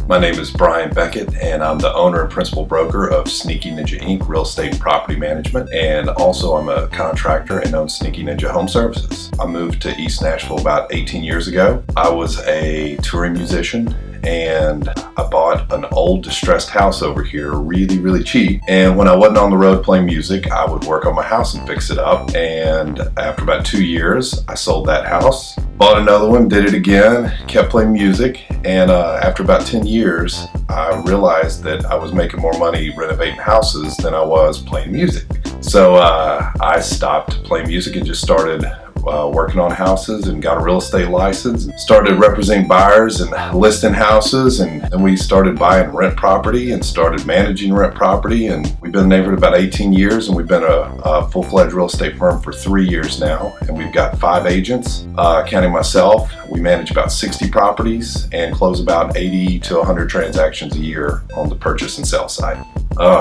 My name is Brian Beckett, and I'm the owner and principal broker of Sneaky Ninja Inc. Real Estate and Property Management, and also I'm a contractor and own Sneaky Ninja Home Services. I moved to East Nashville about 18 years ago. I was a touring musician, and I bought an old distressed house over here really cheap. And when I wasn't on the road playing music, I would work on my house and fix it up. And after about 2 years, I sold that house, bought another one, did it again, kept playing music. And after about 10 years, I realized that I was making more money renovating houses than I was playing music. So I stopped playing music and just started working on houses and got a real estate license and started representing buyers and listing houses, and then we started buying rent property and started managing rent property, and we've been in the neighborhood about 18 years, and we've been a full-fledged real estate firm for 3 years now, and we've got 5 agents, counting myself. We manage about 60 properties and close about 80 to 100 transactions a year on the purchase and sell side.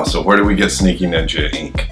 So where did we get Sneaky Ninja Inc.?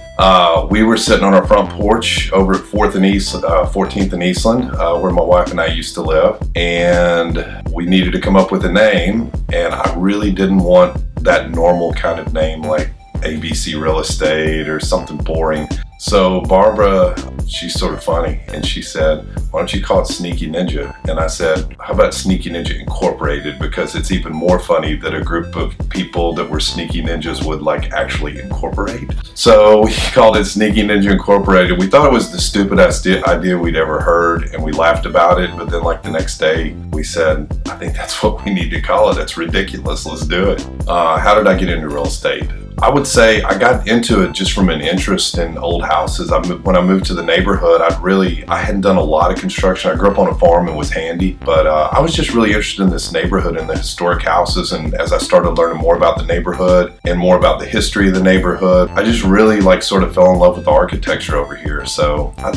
We were sitting on our front porch over at 14th and Eastland, where my wife and I used to live, and we needed to come up with a name, and I really didn't want that normal kind of name like ABC Real Estate or something boring. So Barbara, she's sort of funny, and she said, why don't you call it Sneaky Ninja? And I said, how about Sneaky Ninja Incorporated? Because it's even more funny that a group of people that were sneaky ninjas would like actually incorporate. So we called it Sneaky Ninja Incorporated. We thought it was the stupidest idea we'd ever heard, and we laughed about it, but then like the next day we said, I think that's what we need to call it. It's ridiculous, let's do it. How did I get into real estate? I would say I got into it just from an interest in old houses. When I moved to the neighborhood, I hadn't done a lot of construction. I grew up on a farm and was handy, but I was just really interested in this neighborhood and the historic houses. And as I started learning more about the neighborhood and more about the history of the neighborhood, I just really sort of fell in love with the architecture over here. So I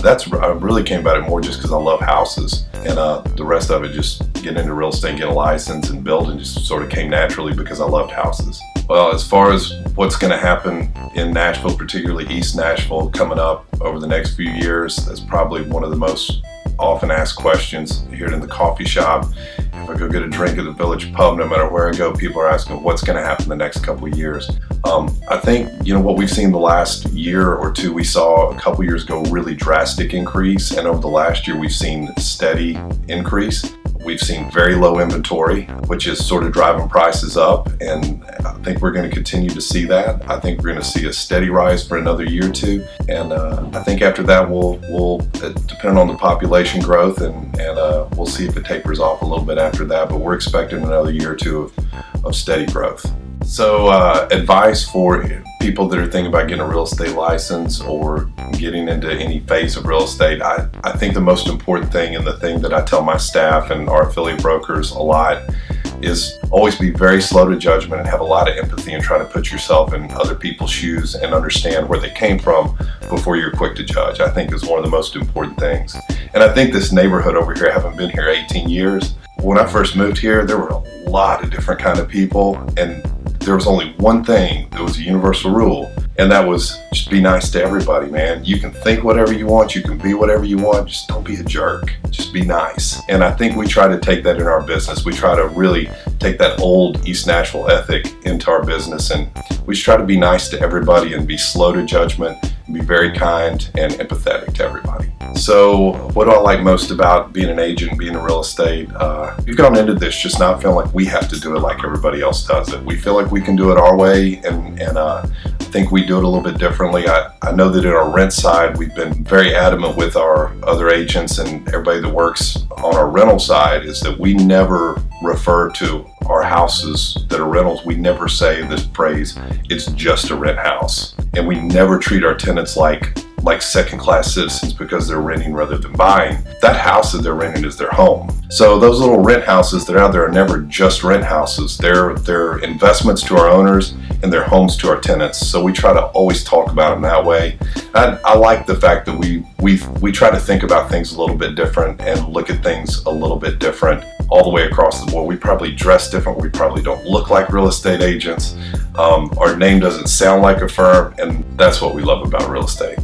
really came about it more just because I love houses, and the rest of it, just getting into real estate, get a license and building, just sort of came naturally because I loved houses. Well, as far as what's going to happen in Nashville, particularly East Nashville, coming up over the next few years, that's probably one of the most often asked questions here in the coffee shop. If I go get a drink at the Village Pub, no matter where I go, people are asking what's going to happen the next couple of years. I think, what we've seen the last year or two, we saw a couple years ago really drastic increase, and over the last year we've seen steady increase. We've seen very low inventory, which is sort of driving prices up, and I think we're going to continue to see that. I think we're going to see a steady rise for another year or two, and I think after that we'll depend on the population growth, and we'll see if it tapers off a little bit after that, but we're expecting another year or two of steady growth. So advice for people that are thinking about getting a real estate license or getting into any phase of real estate, I think the most important thing, and the thing that I tell my staff and our affiliate brokers a lot, is always be very slow to judgment and have a lot of empathy and try to put yourself in other people's shoes and understand where they came from before you're quick to judge. I think is one of the most important things. And I think this neighborhood over here, I haven't been here 18 years. When I first moved here, there were a lot of different kind of people, and there was only one thing that was a universal rule, and that was just be nice to everybody, man. You can think whatever you want, you can be whatever you want, just don't be a jerk, just be nice. And I think we try to take that in our business. We try to really take that old East Nashville ethic into our business, and we just try to be nice to everybody and be slow to judgment and be very kind and empathetic to everybody. So what do I like most about being an agent, being in real estate? We've gone into this just not feeling like we have to do it like everybody else does it. We feel like we can do it our way, and I think we do it a little bit differently. I know that in our rent side, we've been very adamant with our other agents and everybody that works on our rental side, is that we never refer to our houses that are rentals. We never say this phrase, it's just a rent house. And we never treat our tenants like second-class citizens because they're renting rather than buying. That house that they're renting is their home. So those little rent houses that are out there are never just rent houses. They're investments to our owners, and they're homes to our tenants. So we try to always talk about them that way. I like the fact that we try to think about things a little bit different and look at things a little bit different all the way across the board. We probably dress different. We probably don't look like real estate agents. Our name doesn't sound like a firm, and that's what we love about real estate.